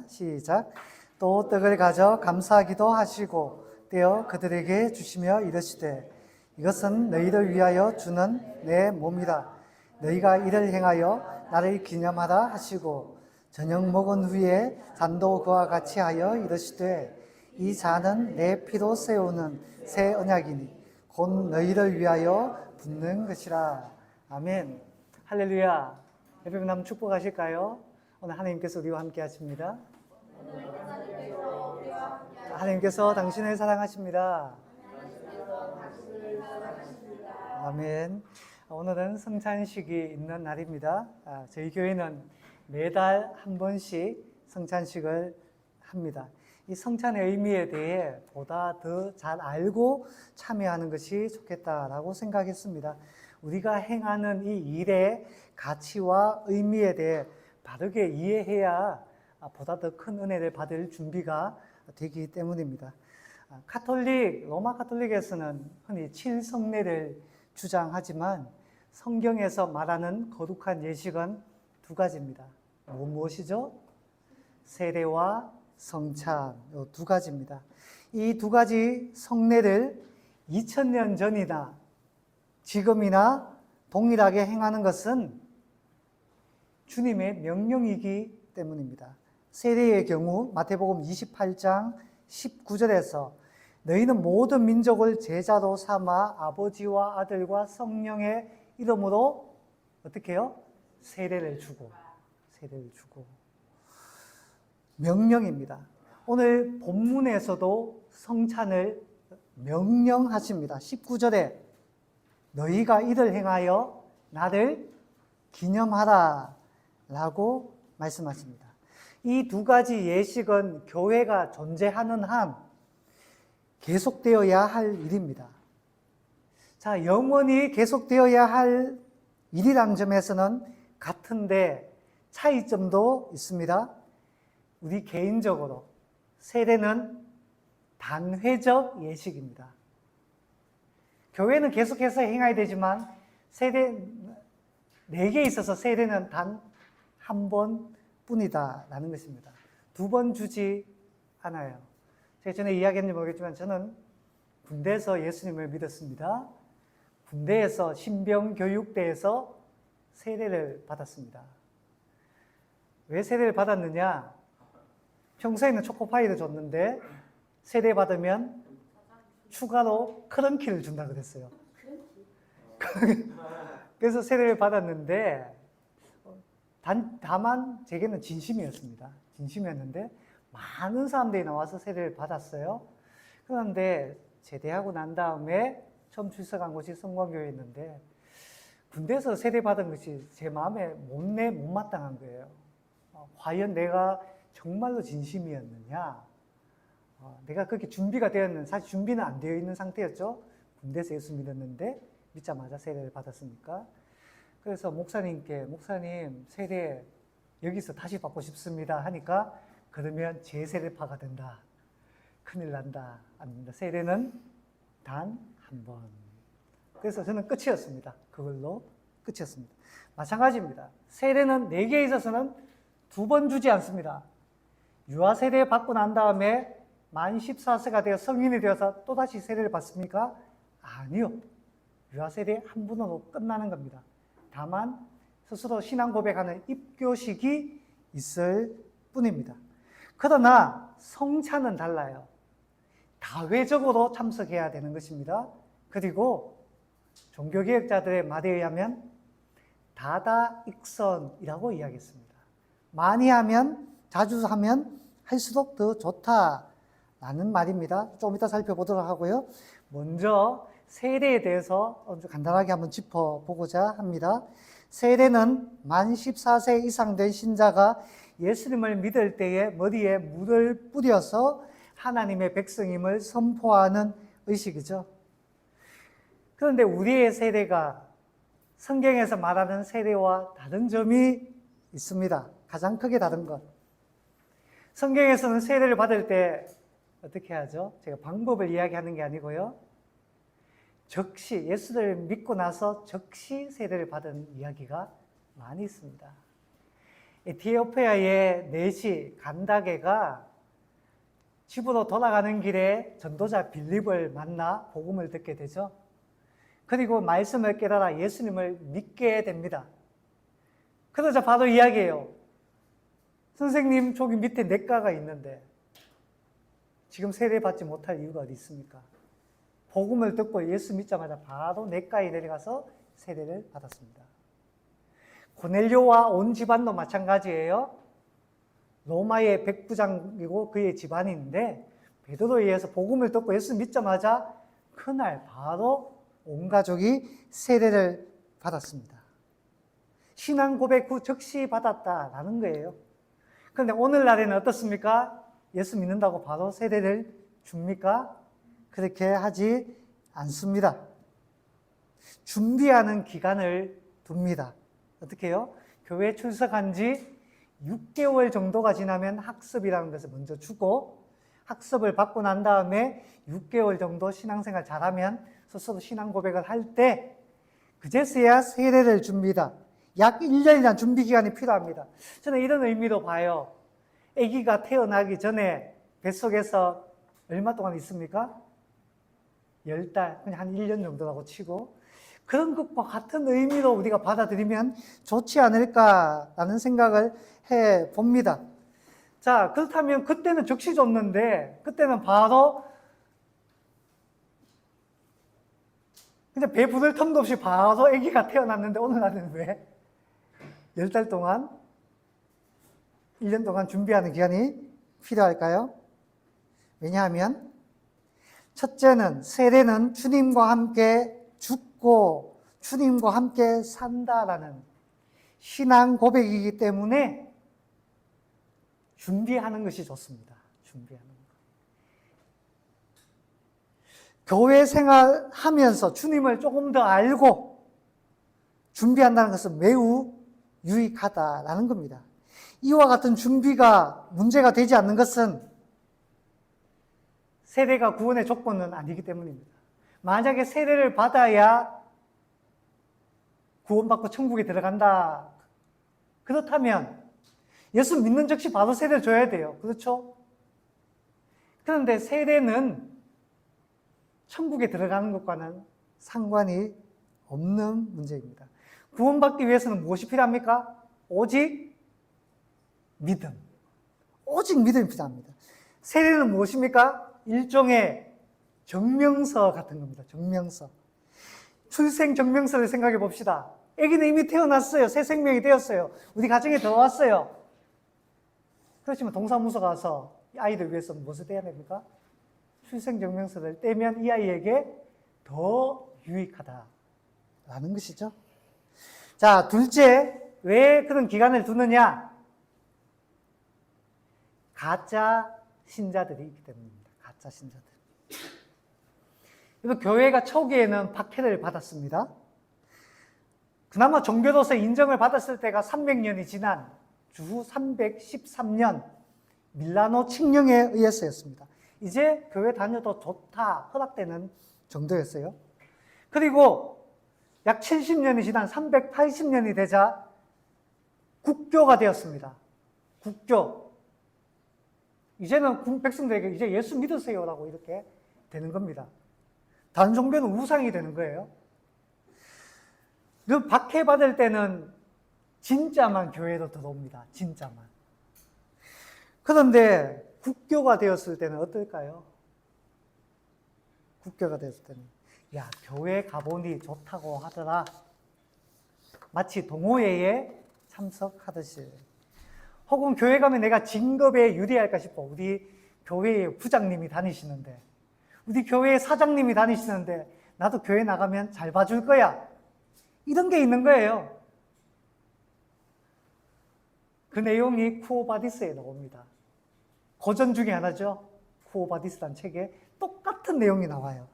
시작. 또 떡을 가져 감사하기도 하시고 떼어 그들에게 주시며 이르시되 이것은 너희를 위하여 주는 내 몸이라. 너희가 이를 행하여 나를 기념하라 하시고 저녁 먹은 후에 잔도 그와 같이 하여 이르시되 이 잔은 내 피로 세우는 새 언약이니 곧 너희를 위하여 붓는 것이라. 아멘. 할렐루야. 여러분 한번 축복하실까요? 오늘 하나님께서 우리와 함께 하십니다. 하나님께서 당신을 사랑하십니다. 아멘. 오늘은 성찬식이 있는 날입니다. 저희 교회는 매달 한 번씩 성찬식을 합니다. 이 성찬의 의미에 대해 보다 더 잘 알고 참여하는 것이 좋겠다라고 생각했습니다. 우리가 행하는 이 일의 가치와 의미에 대해 바르게 이해해야 보다 더 큰 은혜를 받을 준비가 되기 때문입니다. 로마 카톨릭에서는 흔히 7성례를 주장하지만 성경에서 말하는 거룩한 예식은 두 가지입니다. 무엇이죠? 세례와 성찬, 이 두 가지입니다. 이 두 가지 성례를 2000년 전이나 지금이나 동일하게 행하는 것은 주님의 명령이기 때문입니다. 세례의 경우 마태복음 28장 19절에서 너희는 모든 민족을 제자로 삼아 아버지와 아들과 성령의 이름으로 어떻게 해요? 세례를 주고 명령입니다. 오늘 본문에서도 성찬을 명령하십니다. 19절에 너희가 이를 행하여 나를 기념하라 라고 말씀하십니다. 이 두 가지 예식은 교회가 존재하는 한 계속되어야 할 일입니다. 자, 영원히 계속되어야 할 일이라는 점에서는 같은데 차이점도 있습니다. 우리 개인적으로 세례는 단회적 예식입니다. 교회는 계속해서 행해야 되지만 세례 4개 있어서 세례는 단 한 번뿐이다 라는 것입니다. 2번 주지 않아요. 제가 전에 이야기했는지 모르겠지만 저는 군대에서 예수님을 믿었습니다. 군대에서 신병교육대에서 세례를 받았습니다. 왜 세례를 받았느냐? 평소에는 초코파이를 줬는데 세례 받으면 추가로 크런키를 준다 그랬어요. 그래서 세례를 받았는데 다만 제게는 진심이었습니다. 진심이었는데 많은 사람들이 나와서 세례를 받았어요. 그런데 제대하고 난 다음에 처음 출석한 곳이 성광교회였는데 군대에서 세례 받은 것이 제 마음에 못마땅한 거예요. 과연 내가 정말로 진심이었느냐? 내가 그렇게 준비가 되었는, 사실 준비는 안 되어 있는 상태였죠. 군대에서 예수 믿었는데 믿자마자 세례를 받았으니까. 그래서 목사님 세례 여기서 다시 받고 싶습니다 하니까 그러면 재세례파가 된다. 큰일 난다. 안 된다. 세례는 단 한 번. 그래서 저는 끝이었습니다. 그걸로 끝이었습니다. 마찬가지입니다. 세례는 4개에 있어서는 2번 주지 않습니다. 유아세례 받고 난 다음에 만 14세가 되어 성인이 되어서 또다시 세례를 받습니까? 아니요. 유아세례 한 번으로 끝나는 겁니다. 다만 스스로 신앙 고백하는 입교식이 있을 뿐입니다. 그러나 성찬은 달라요. 다회적으로 참석해야 되는 것입니다. 그리고 종교개혁자들의 말에 의하면 다다익선이라고 이야기했습니다. 많이 하면, 자주 하면 할수록 더 좋다라는 말입니다. 좀 이따 살펴보도록 하고요. 먼저 세례에 대해서 간단하게 한번 짚어보고자 합니다. 세례는 만 14세 이상 된 신자가 예수님을 믿을 때에 머리에 물을 뿌려서 하나님의 백성임을 선포하는 의식이죠. 그런데 우리의 세례가 성경에서 말하는 세례와 다른 점이 있습니다. 가장 크게 다른 것. 성경에서는 세례를 받을 때 어떻게 하죠? 제가 방법을 이야기하는 게 아니고요. 즉시 예수를 믿고 나서 즉시 세례를 받은 이야기가 많이 있습니다. 에티오피아의 내시 간다게가 집으로 돌아가는 길에 전도자 빌립을 만나 복음을 듣게 되죠. 그리고 말씀을 깨달아 예수님을 믿게 됩니다. 그러자 바로 이야기해요. 선생님, 저기 밑에 냇가가 있는데 지금 세례받지 못할 이유가 어디 있습니까? 복음을 듣고 예수 믿자마자 바로 냇가에 내려가서 세례를 받았습니다. 고넬료와 온 집안도 마찬가지예요. 로마의 백부장이고 그의 집안인데 베드로에 의해서 복음을 듣고 예수 믿자마자 그날 바로 온 가족이 세례를 받았습니다. 신앙 고백 후 즉시 받았다라는 거예요. 그런데 오늘날에는 어떻습니까? 예수 믿는다고 바로 세례를 줍니까? 그렇게 하지 않습니다. 준비하는 기간을 둡니다. 어떻게 해요? 교회 출석한 지 6개월 정도가 지나면 학습이라는 것을 먼저 주고 학습을 받고 난 다음에 6개월 정도 신앙생활 잘하면 스스로 신앙 고백을 할 때 그제서야 세례를 줍니다. 약 1년이라는 준비 기간이 필요합니다. 저는 이런 의미로 봐요. 아기가 태어나기 전에 뱃속에서 얼마 동안 있습니까? 10달, 그냥 한 1년 정도라고 치고 그런 것과 같은 의미로 우리가 받아들이면 좋지 않을까라는 생각을 해봅니다. 자, 그렇다면 그때는 즉시 줬는데 그때는 바로 그냥 배 부를 틈도 없이 바로 아기가 태어났는데 오늘날은 왜 10달 동안 1년 동안 준비하는 기간이 필요할까요? 왜냐하면 첫째는 세례는 주님과 함께 죽고 주님과 함께 산다라는 신앙 고백이기 때문에 준비하는 것이 좋습니다. 준비하는 것. 교회 생활하면서 주님을 조금 더 알고 준비한다는 것은 매우 유익하다라는 겁니다. 이와 같은 준비가 문제가 되지 않는 것은 세례가 구원의 조건은 아니기 때문입니다. 만약에 세례를 받아야 구원받고 천국에 들어간다. 그렇다면 예수 믿는 즉시 바로 세례를 줘야 돼요. 그렇죠? 그런데 세례는 천국에 들어가는 것과는 상관이 없는 문제입니다. 구원받기 위해서는 무엇이 필요합니까? 오직 믿음. 오직 믿음이 필요합니다. 세례는 무엇입니까? 일종의 증명서 같은 겁니다. 증명서. 출생 증명서를 생각해 봅시다. 아기는 이미 태어났어요. 새 생명이 되었어요. 우리 가정에 들어왔어요. 그렇지만 동사무소 가서 아이를 위해서 무엇을 떼야 됩니까? 출생 증명서를 떼면 이 아이에게 더 유익하다라는 것이죠. 자, 둘째, 왜 그런 기간을 두느냐? 가짜 신자들이 있기 때문입니다. 가짜 신자들. 그래서 교회가 초기에는 박해를 받았습니다. 그나마 종교로서 인정을 받았을 때가 300년이 지난 주후 313년 밀라노 칙령에 의해서였습니다. 이제 교회 다녀도 좋다, 허락되는 정도였어요. 그리고 약 70년이 지난 380년이 되자 국교가 되었습니다. 국교. 이제는 백성들에게 이제 예수 믿으세요라고 이렇게 되는 겁니다. 다른 종교는 우상이 되는 거예요. 박해받을 때는 진짜만 교회로 들어옵니다. 진짜만. 그런데 국교가 되었을 때는 어떨까요? 국교가 되었을 때는 야, 교회 가보니 좋다고 하더라. 마치 동호회에 참석하듯이. 혹은 교회 가면 내가 진급에 유리할까 싶어. 우리 교회에 부장님이 다니시는데, 우리 교회에 사장님이 다니시는데 나도 교회 나가면 잘 봐줄 거야. 이런 게 있는 거예요. 그 내용이 쿠오바디스에 나옵니다. 고전 중에 하나죠. 쿠오바디스라는 책에 똑같은 내용이 나와요.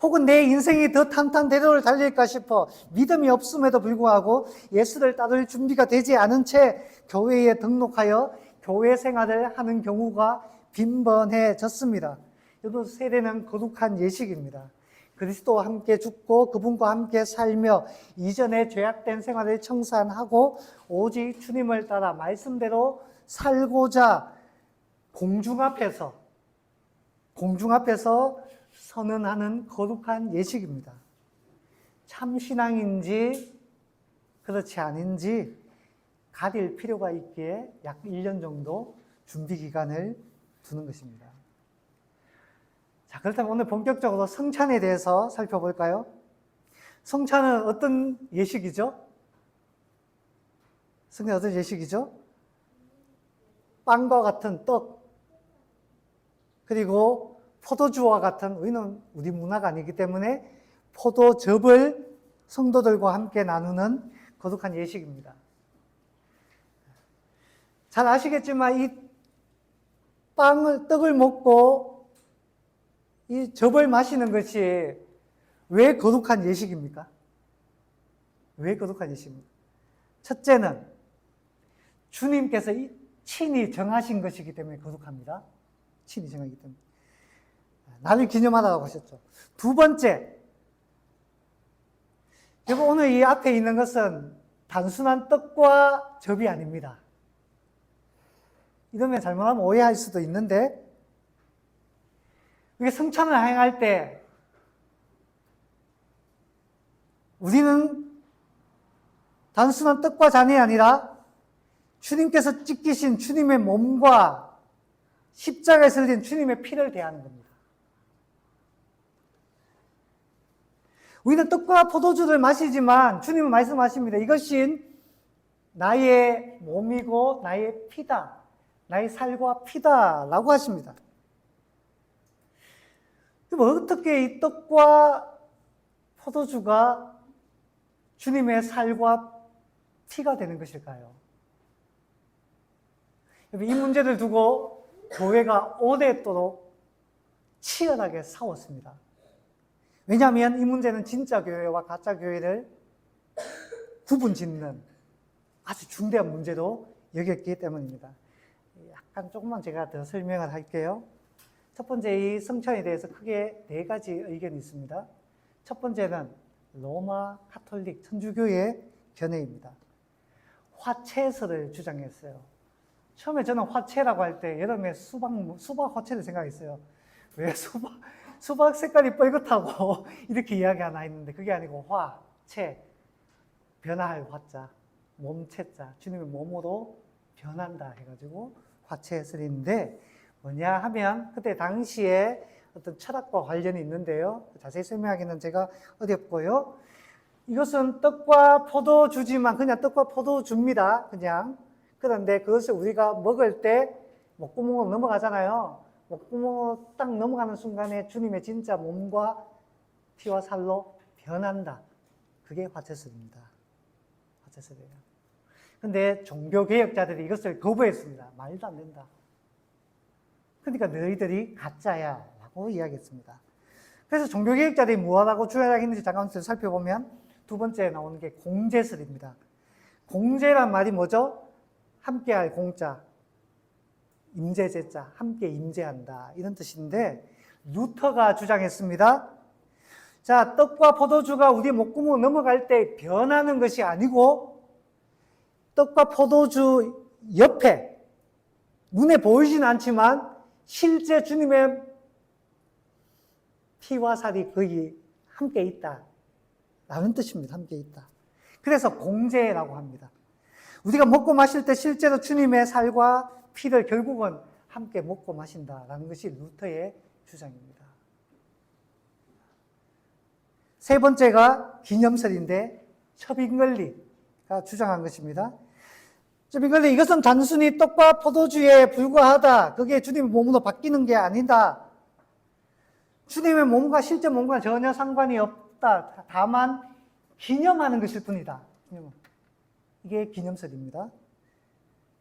혹은 내 인생이 더 탄탄대로를 달릴까 싶어 믿음이 없음에도 불구하고 예수를 따를 준비가 되지 않은 채 교회에 등록하여 교회 생활을 하는 경우가 빈번해졌습니다. 여러분, 세례는 거룩한 예식입니다. 그리스도와 함께 죽고 그분과 함께 살며 이전에 죄악된 생활을 청산하고 오직 주님을 따라 말씀대로 살고자 공중 앞에서 선언하는 거룩한 예식입니다. 참 신앙인지 그렇지 않은지 가릴 필요가 있기에 약 1년 정도 준비 기간을 두는 것입니다. 자, 그렇다면 오늘 본격적으로 성찬에 대해서 살펴볼까요? 성찬은 어떤 예식이죠? 성찬은 어떤 예식이죠? 빵과 같은 떡, 그리고 포도주와 같은, 우리는 우리 문화가 아니기 때문에 포도즙을 성도들과 함께 나누는 거룩한 예식입니다. 잘 아시겠지만 이 떡을 먹고 이 즙을 마시는 것이 왜 거룩한 예식입니까? 왜 거룩한 예식입니까? 첫째는 주님께서 친히 정하신 것이기 때문에 거룩합니다. 친히 정하기 때문에. 나를 기념하라고 하셨죠. 두 번째, 여러분 오늘 이 앞에 있는 것은 단순한 떡과 즙이 아닙니다. 이러면 잘못하면 오해할 수도 있는데, 우리가 성찬을 행할 때 우리는 단순한 떡과 잔이 아니라 주님께서 찢기신 주님의 몸과 십자가에 흘린 주님의 피를 대하는 겁니다. 우리는 떡과 포도주를 마시지만 주님은 말씀하십니다. 이것이 나의 몸이고 나의 피다. 나의 살과 피다라고 하십니다. 어떻게 이 떡과 포도주가 주님의 살과 피가 되는 것일까요? 이 문제를 두고 교회가 오랫도록 치열하게 싸웠습니다. 왜냐하면 이 문제는 진짜 교회와 가짜 교회를 구분짓는 아주 중대한 문제로 여겼기 때문입니다. 약간 조금만 제가 더 설명을 할게요. 첫 번째, 이 성찬에 대해서 크게 네 가지 의견이 있습니다. 첫 번째는 로마 가톨릭 천주교의 견해입니다. 화채설을 주장했어요. 처음에 저는 화채라고 할 때 여름에 수박 화채를 생각했어요. 왜 수박 색깔이 뻘겋다고 이렇게 이야기하나 했는데 그게 아니고 화채, 변화할 화자, 몸채자, 주님의 몸으로 변한다 해가지고 화채설인데 뭐냐 하면 그때 당시에 어떤 철학과 관련이 있는데요. 자세히 설명하기는 제가 어렵고요. 이것은 떡과 포도주지만 그냥 떡과 포도주입니다. 그냥. 그런데 그것을 우리가 먹을 때 목구멍으로 넘어가잖아요. 목구멍으로 딱 넘어가는 순간에 주님의 진짜 몸과 피와 살로 변한다. 그게 화채설입니다. 화채설이에요. 근데 종교개혁자들이 이것을 거부했습니다. 말도 안 된다. 그러니까 너희들이 가짜야 라고 이야기했습니다. 그래서 종교개혁자들이 무엇하고 주장했는지 잠깐 살펴보면 두 번째에 나오는 게 공제설입니다. 공제란 말이 뭐죠? 함께할 공자, 임재제자, 함께 임재한다 이런 뜻인데 루터가 주장했습니다. 자, 떡과 포도주가 우리 목구멍 넘어갈 때 변하는 것이 아니고 떡과 포도주 옆에 눈에 보이지는 않지만 실제 주님의 피와 살이 거기 함께 있다 라는 뜻입니다. 함께 있다. 그래서 공제라고 합니다. 우리가 먹고 마실 때 실제로 주님의 살과 피를 결국은 함께 먹고 마신다라는 것이 루터의 주장입니다. 세 번째가 기념설인데 첩인걸리가 주장한 것입니다. 첩인걸리, 이것은 단순히 떡과 포도주에 불과하다. 그게 주님의 몸으로 바뀌는 게 아니다. 주님의 몸과 실제 몸과 전혀 상관이 없다. 다만 기념하는 것일 뿐이다. 이게 기념설입니다.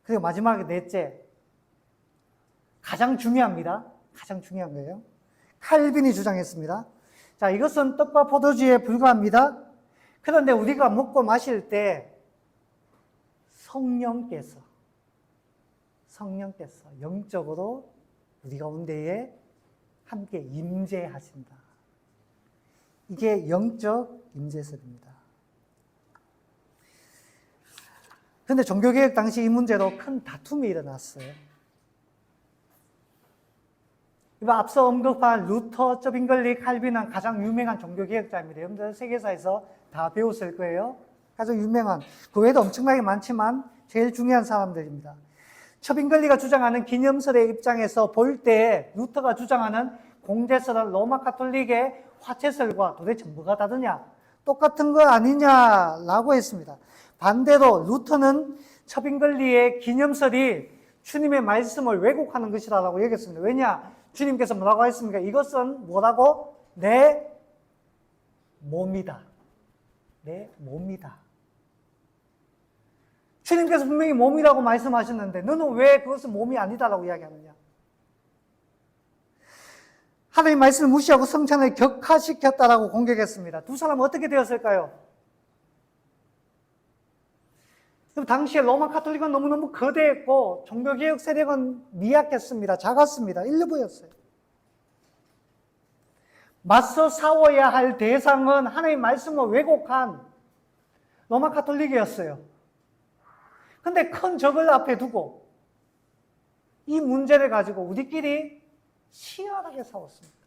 그리고 마지막에 넷째, 가장 중요합니다. 가장 중요한 거예요. 칼빈이 주장했습니다. 자, 이것은 떡과 포도주에 불과합니다. 그런데 우리가 먹고 마실 때 성령께서 영적으로 우리 가운데에 함께 임재하신다. 이게 영적 임재설입니다. 그런데 종교개혁 당시 이 문제로 큰 다툼이 일어났어요. 앞서 언급한 루터, 저빙글리, 칼빈은 가장 유명한 종교개혁자입니다. 여러분들 세계사에서 다 배웠을 거예요. 가장 유명한, 그 외에도 엄청나게 많지만 제일 중요한 사람들입니다. 저빙글리가 주장하는 기념설의 입장에서 볼 때 루터가 주장하는 공제설은 로마 가톨릭의 화채설과 도대체 뭐가 다르냐? 똑같은 거 아니냐라고 했습니다. 반대로 루터는 저빙글리의 기념설이 주님의 말씀을 왜곡하는 것이라고 얘기했습니다. 왜냐? 주님께서 뭐라고 했습니까? 이것은 뭐라고? 내 몸이다. 내 몸이다. 주님께서 분명히 몸이라고 말씀하셨는데 너는 왜 그것은 몸이 아니다라고 이야기하느냐? 하나님 말씀을 무시하고 성찬을 격화시켰다라고 공격했습니다. 두 사람은 어떻게 되었을까요? 당시에 로마 가톨릭은 너무너무 거대했고 종교개혁 세력은 미약했습니다. 작았습니다. 일부였어요. 맞서 싸워야 할 대상은 하나님의 말씀을 왜곡한 로마 가톨릭이었어요. 근데 큰 적을 앞에 두고 이 문제를 가지고 우리끼리 치열하게 싸웠습니다.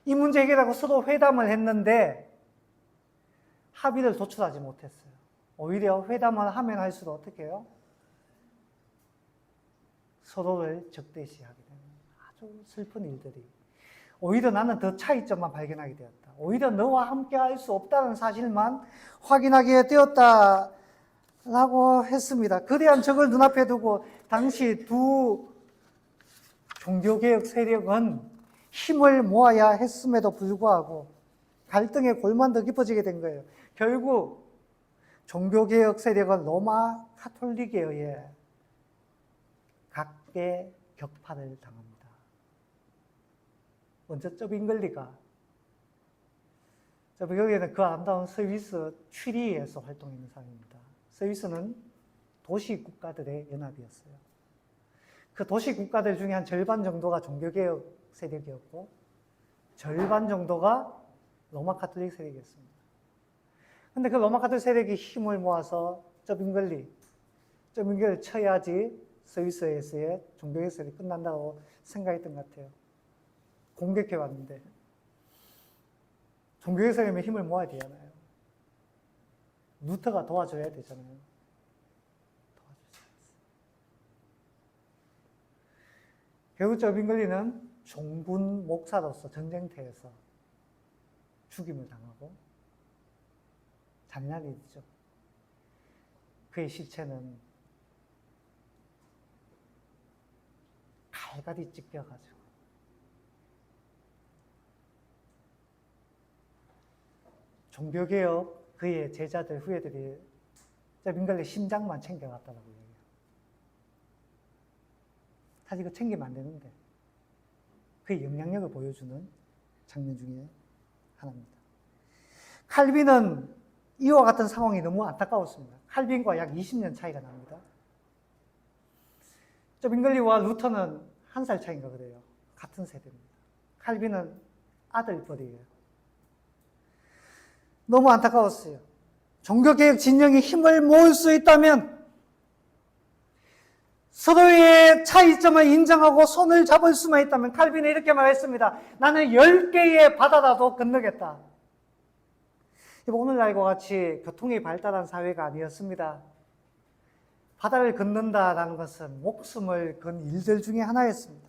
이 문제 해결하고 서로 회담을 했는데 합의를 도출하지 못했어요. 오히려 회담을 하면 할수록 어떻게 해요? 서로를 적대시하게 되는 아주 슬픈 일들이. 오히려 나는 더 차이점만 발견하게 되었다. 오히려 너와 함께 할 수 없다는 사실만 확인하게 되었다라고 했습니다. 거대한 적을 눈앞에 두고 당시 두 종교개혁 세력은 힘을 모아야 했음에도 불구하고 갈등의 골만 더 깊어지게 된 거예요. 결국 종교개혁 세력은 로마 가톨릭에 의해 각계 격파를 당합니다. 먼저 저빙글리가 저빙글리는 그 아름다운 스위스 취리히에서 활동했는 사람입니다. 스위스는 도시 국가들의 연합이었어요. 그 도시 국가들 중에 한 절반 정도가 종교개혁 세력이었고 절반 정도가 로마 가톨릭 세력이었습니다. 근데 그 로마 가톨릭 세력이 힘을 모아서 저빙글리를 쳐야지 스위스에서의 종교개혁 세력이 끝난다고 생각했던 것 같아요. 공격해 왔는데 종교개혁 세력이 힘을 모아야 되잖아요. 루터가 도와줘야 되잖아요. 도와주지 않았어요. 결국 저빙글리는 종군 목사로서 전쟁터에서 죽임을 당하고 잔인한 일이죠. 그의 시체는 갈갈이 찢겨가지고 종교개혁 그의 제자들 후예들이 저빙글리 심장만 챙겨갔다고 얘기해요. 사실 이거 챙기면 안 되는데 그의 영향력을 보여주는 장면 중에 하나입니다. 칼빈은 이와 같은 상황이 너무 안타까웠습니다. 칼빈과 약 20년 차이가 납니다. 저빙글리와 루터는 1살 차이인가 그래요. 같은 세대입니다. 칼빈은 아들뻘이에요. 너무 안타까웠어요. 종교개혁 진영이 힘을 모을 수 있다면 서로의 차이점을 인정하고 손을 잡을 수만 있다면 칼빈은 이렇게 말했습니다. 나는 10개의 바다라도 건너겠다. 오늘날과 같이 교통이 발달한 사회가 아니었습니다. 바다를 건넌다라는 것은 목숨을 건 일들 중에 하나였습니다.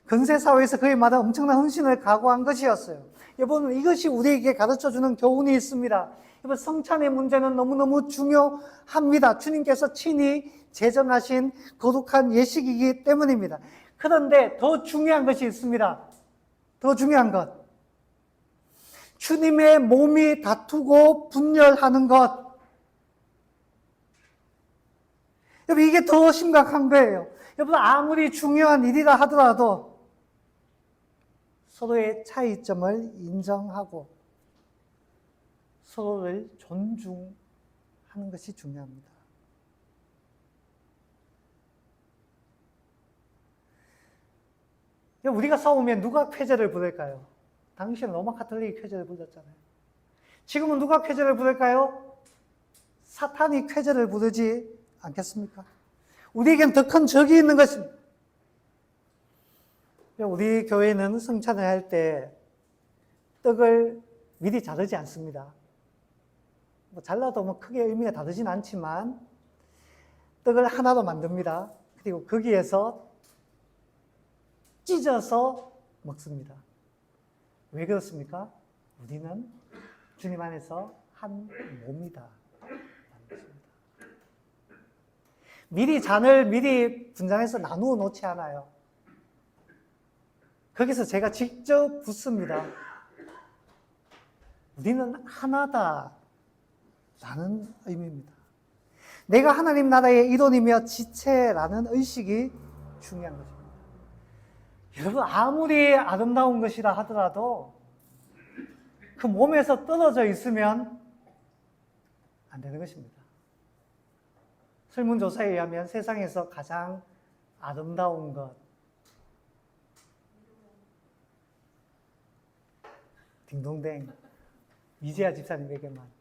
근세사회에서 그의 말은 엄청난 헌신을 각오한 것이었어요. 여러분, 이것이 우리에게 가르쳐주는 교훈이 있습니다. 여러분, 성찬의 문제는 너무너무 중요합니다. 주님께서 친히 제정하신 거룩한 예식이기 때문입니다. 그런데 더 중요한 것이 있습니다. 더 중요한 것. 주님의 몸이 다투고 분열하는 것. 여러분, 이게 더 심각한 거예요. 여러분, 아무리 중요한 일이라 하더라도 서로의 차이점을 인정하고 서로를 존중하는 것이 중요합니다. 우리가 싸우면 누가 패배를 부를까요? 당시에는 로마 카톨릭이 쾌제를 부르잖아요. 지금은 누가 쾌제를 부를까요? 사탄이 쾌제를 부르지 않겠습니까? 우리에겐 더 큰 적이 있는 것입니다. 우리 교회는 성찬을 할 때 떡을 미리 자르지 않습니다. 잘라도 크게 의미가 다르진 않지만 떡을 하나로 만듭니다. 그리고 거기에서 찢어서 먹습니다. 왜 그렇습니까? 우리는 주님 안에서 한 몸이다. 미리 잔을 미리 분장해서 나누어 놓지 않아요. 거기서 제가 직접 붓습니다. 우리는 하나다 라는 의미입니다. 내가 하나님 나라의 일원이며 지체라는 의식이 중요한 것입니다. 여러분, 아무리 아름다운 것이라 하더라도 그 몸에서 떨어져 있으면 안 되는 것입니다. 설문조사에 의하면 세상에서 가장 아름다운 것, 딩동댕, 이재하 집사님에게만.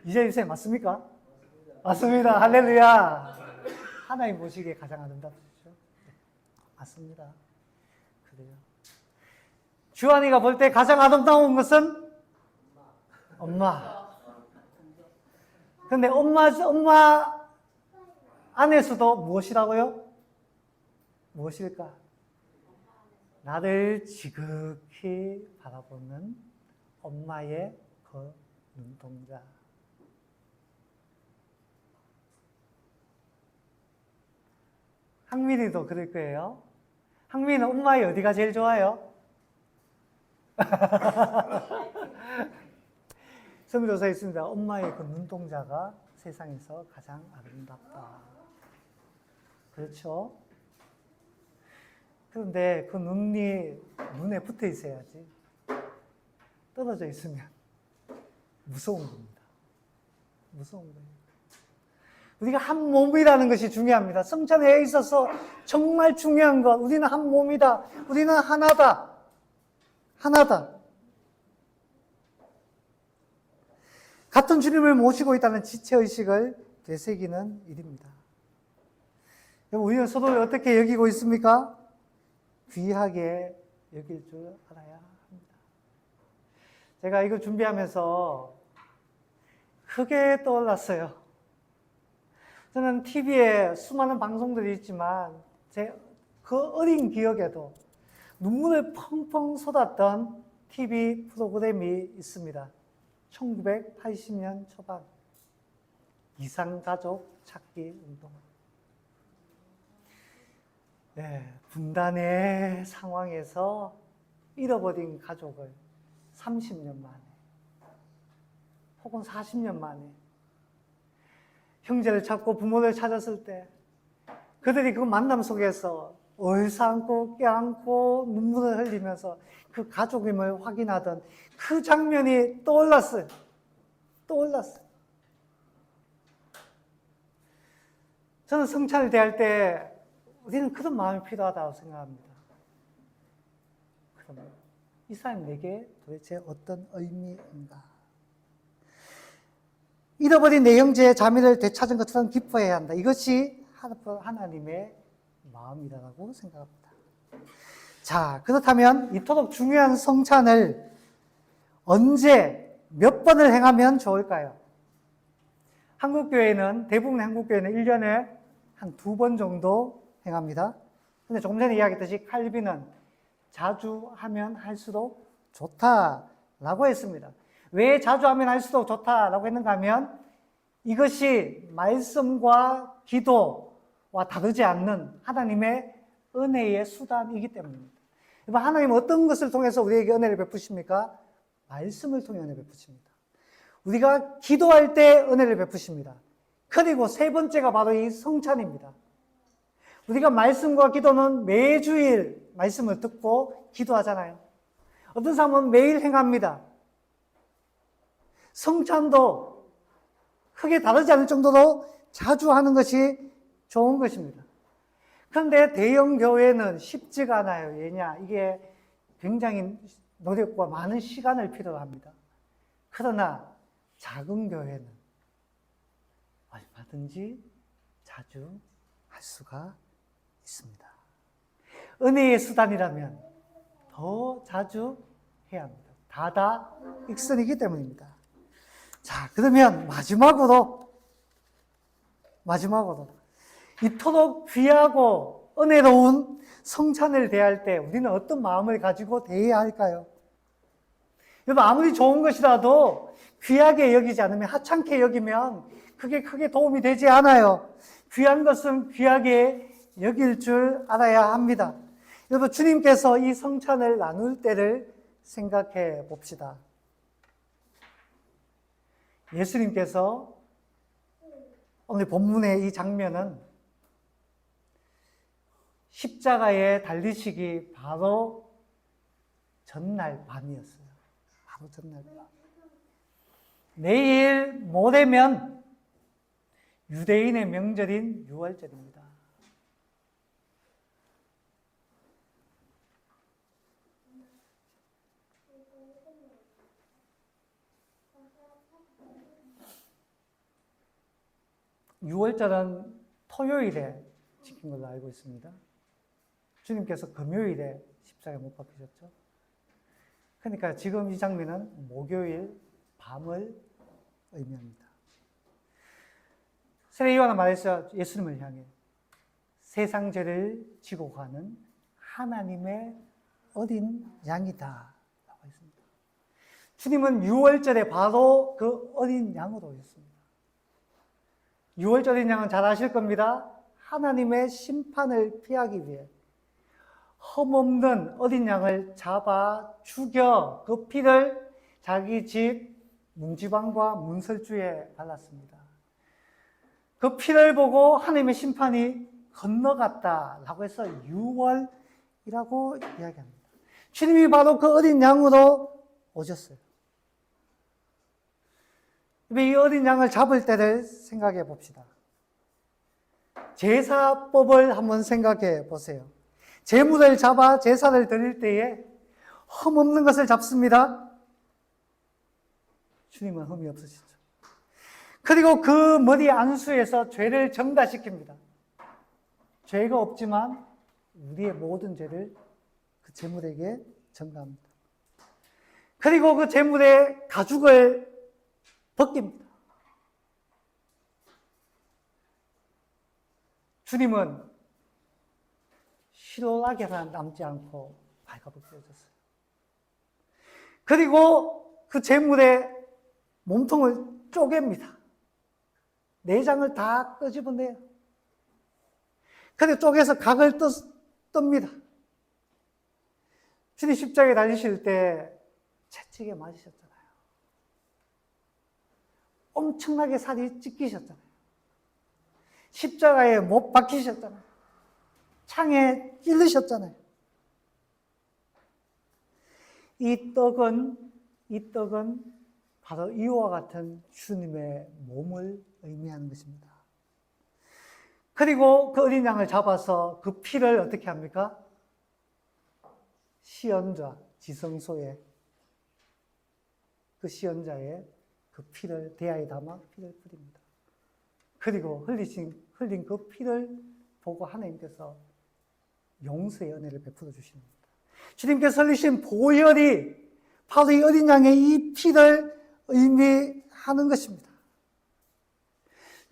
이재하 집사님 맞습니까? 맞습니다. 할렐루야. 하나님 보시기에 가장 아름답으시죠? 네, 맞습니다. 그래요. 주한이가 볼 때 가장 아름다운 것은 엄마. 근데 엄마 안에서도 무엇이라고요? 무엇일까? 나를 지극히 바라보는 엄마의 그 눈동자. 항민이도 그럴 거예요. 항민이는 엄마의 어디가 제일 좋아요? 성조사에 있습니다. 엄마의 그 눈동자가 세상에서 가장 아름답다. 그렇죠? 그런데 그 눈에 붙어 있어야지. 떨어져 있으면 무서운 겁니다. 무서운 거예요. 우리가 한 몸이라는 것이 중요합니다. 성찬회에 있어서 정말 중요한 것. 우리는 한 몸이다. 우리는 하나다. 하나다. 같은 주님을 모시고 있다는 지체의식을 되새기는 일입니다. 우리는 서로를 어떻게 여기고 있습니까? 귀하게 여길 줄 알아야 합니다. 제가 이걸 준비하면서 크게 떠올랐어요. 저는 TV에 수많은 방송들이 있지만 제 그 어린 기억에도 눈물을 펑펑 쏟았던 TV 프로그램이 있습니다. 1980년 초반 이상가족 찾기 운동. 네, 분단의 상황에서 잃어버린 가족을 30년 만에 혹은 40년 만에 형제를 찾고 부모를 찾았을 때 그들이 그 만남 속에서 얼싸안고 껴안고 눈물을 흘리면서 그 가족임을 확인하던 그 장면이 떠올랐어요. 떠올랐어요. 저는 성찬을 대할 때 우리는 그런 마음이 필요하다고 생각합니다. 그러면 이 사람이 내게 도대체 어떤 의미인가? 잃어버린 내 형제의 자매를 되찾은 것처럼 기뻐해야 한다. 이것이 하나님의 마음이라고 생각합니다. 자, 그렇다면 이토록 중요한 성찬을 언제 몇 번을 행하면 좋을까요? 한국교회는, 대부분의 한국교회는 1년에 한 2번 정도 행합니다. 근데 조금 전에 이야기했듯이 칼빈은 자주 하면 할수록 좋다라고 했습니다. 왜 자주 하면 할수록 좋다라고 했는가 하면 이것이 말씀과 기도와 다르지 않는 하나님의 은혜의 수단이기 때문입니다. 하나님은 어떤 것을 통해서 우리에게 은혜를 베푸십니까? 말씀을 통해 은혜를 베푸십니다. 우리가 기도할 때 은혜를 베푸십니다. 그리고 세 번째가 바로 이 성찬입니다. 우리가 말씀과 기도는 매주일 말씀을 듣고 기도하잖아요. 어떤 사람은 매일 행합니다. 성찬도 크게 다르지 않을 정도로 자주 하는 것이 좋은 것입니다. 그런데 대형 교회는 쉽지가 않아요. 왜냐? 이게 굉장히 노력과 많은 시간을 필요로 합니다. 그러나 작은 교회는 얼마든지 자주 할 수가 있습니다. 은혜의 수단이라면 더 자주 해야 합니다. 다다익선이기 때문입니다. 자, 그러면 마지막으로 이토록 귀하고 은혜로운 성찬을 대할 때 우리는 어떤 마음을 가지고 대해야 할까요? 여러분, 아무리 좋은 것이라도 귀하게 여기지 않으면, 하찮게 여기면 그게 크게 도움이 되지 않아요. 귀한 것은 귀하게 여길 줄 알아야 합니다. 여러분, 주님께서 이 성찬을 나눌 때를 생각해 봅시다. 예수님께서 오늘 본문의 이 장면은 십자가에 달리시기 바로 전날 밤이었어요. 바로 전날 밤. 내일 모레면 유대인의 명절인 유월절입니다. 유월절은 토요일에 지킨 걸로 알고 있습니다. 주님께서 금요일에 십자가에 못 박히셨죠. 그러니까 지금 이 장면은 목요일 밤을 의미합니다. 세례 요한은 말했어요. 예수님을 향해 세상 죄를 지고 가는 하나님의 어린 양이다 라고 했습니다. 주님은 유월절에 바로 그 어린 양으로 오셨습니다. 유월절인 양은 잘 아실 겁니다. 하나님의 심판을 피하기 위해 흠없는 어린 양을 잡아 죽여 그 피를 자기 집 문지방과 문설주에 발랐습니다. 그 피를 보고 하나님의 심판이 건너갔다라고 해서 유월이라고 이야기합니다. 주님이 바로 그 어린 양으로 오셨어요. 이 어린 양을 잡을 때를 생각해 봅시다. 제사법을 한번 생각해 보세요. 제물을 잡아 제사를 드릴 때에 흠없는 것을 잡습니다. 주님은 흠이 없으시죠. 그리고 그 머리 안수에서 죄를 정다시킵니다. 죄가 없지만 우리의 모든 죄를 그 제물에게 전가합니다. 그리고 그 제물의 가죽을 벗깁니다. 주님은 실록이 하나 남지 않고 발가벗겨 졌어요. 그리고 그 제물의 몸통을 쪼갭니다. 내장을 다 끄집어내요. 그리고 쪼개서 각을 뜹니다. 주님 십자가에 달리실 때 채찍에 맞으셨잖아요. 엄청나게 살이 찢기셨잖아요. 십자가에 못 박히셨잖아요. 창에 찔르셨잖아요. 이 떡은 바로 이와 같은 주님의 몸을 의미하는 것입니다. 그리고 그 어린 양을 잡아서 그 피를 어떻게 합니까? 시언자, 지성소에 그 시언자에 그 피를 대야에 담아 피를 뿌립니다. 그리고 흘린 그 피를 보고 하나님께서 용서의 은혜를 베풀어 주십니다. 주님께서 흘리신 보혈이 바로 이 어린 양의 이 피를 의미하는 것입니다.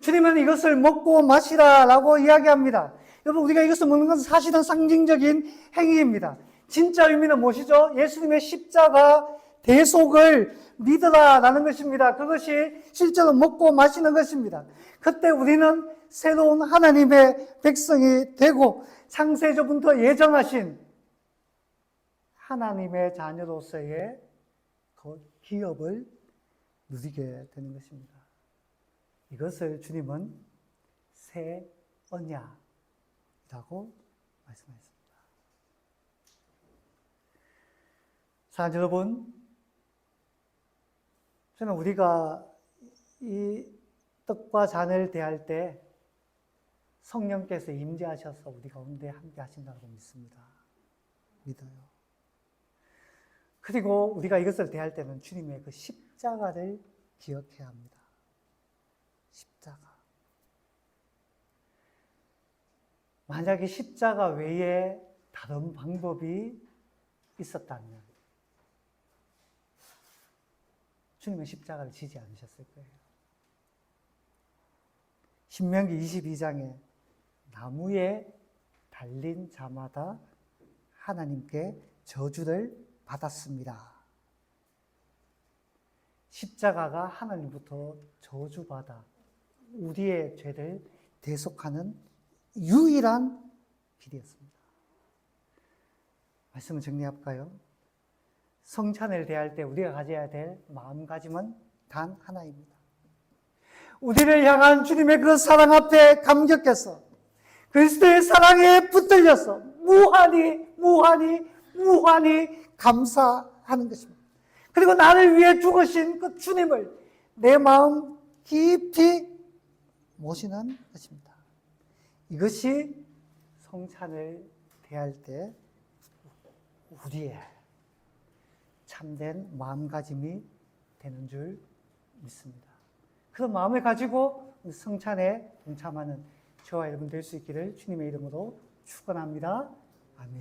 주님은 이것을 먹고 마시라라고 이야기합니다. 여러분, 우리가 이것을 먹는 것은 사실은 상징적인 행위입니다. 진짜 의미는 무엇이죠? 예수님의 십자가 대속을 믿으라라는 것입니다. 그것이 실제로 먹고 마시는 것입니다. 그때 우리는 새로운 하나님의 백성이 되고 창세전부터 예정하신 하나님의 자녀로서의 그 기업을 누리게 되는 것입니다. 이것을 주님은 새 언약이라고 말씀하셨습니다. 사랑하는 여러분, 저는 우리가 이 떡과 잔을 대할 때 성령께서 임재하셔서 우리 가운데 함께 하신다고 믿습니다. 믿어요. 그리고 우리가 이것을 대할 때는 주님의 그 십자가를 기억해야 합니다. 십자가. 만약에 십자가 외에 다른 방법이 있었다면 주님은 십자가를 지지 않으셨을 거예요. 신명기 22장에 나무에 달린 자마다 하나님께 저주를 받았습니다. 십자가가 하나님부터 저주받아 우리의 죄를 대속하는 유일한 길이었습니다. 말씀을 정리할까요? 성찬을 대할 때 우리가 가져야 될 마음가짐은 단 하나입니다. 우리를 향한 주님의 그 사랑 앞에 감격해서 그리스도의 사랑에 붙들려서 무한히 감사하는 것입니다. 그리고 나를 위해 죽으신 그 주님을 내 마음 깊이 모시는 것입니다. 이것이 성찬을 대할 때 우리의 참된 마음가짐이 되는 줄 믿습니다. 그런 마음을 가지고 성찬에 동참하는 저와 여러분 될 수 있기를 주님의 이름으로 축원합니다. 아멘.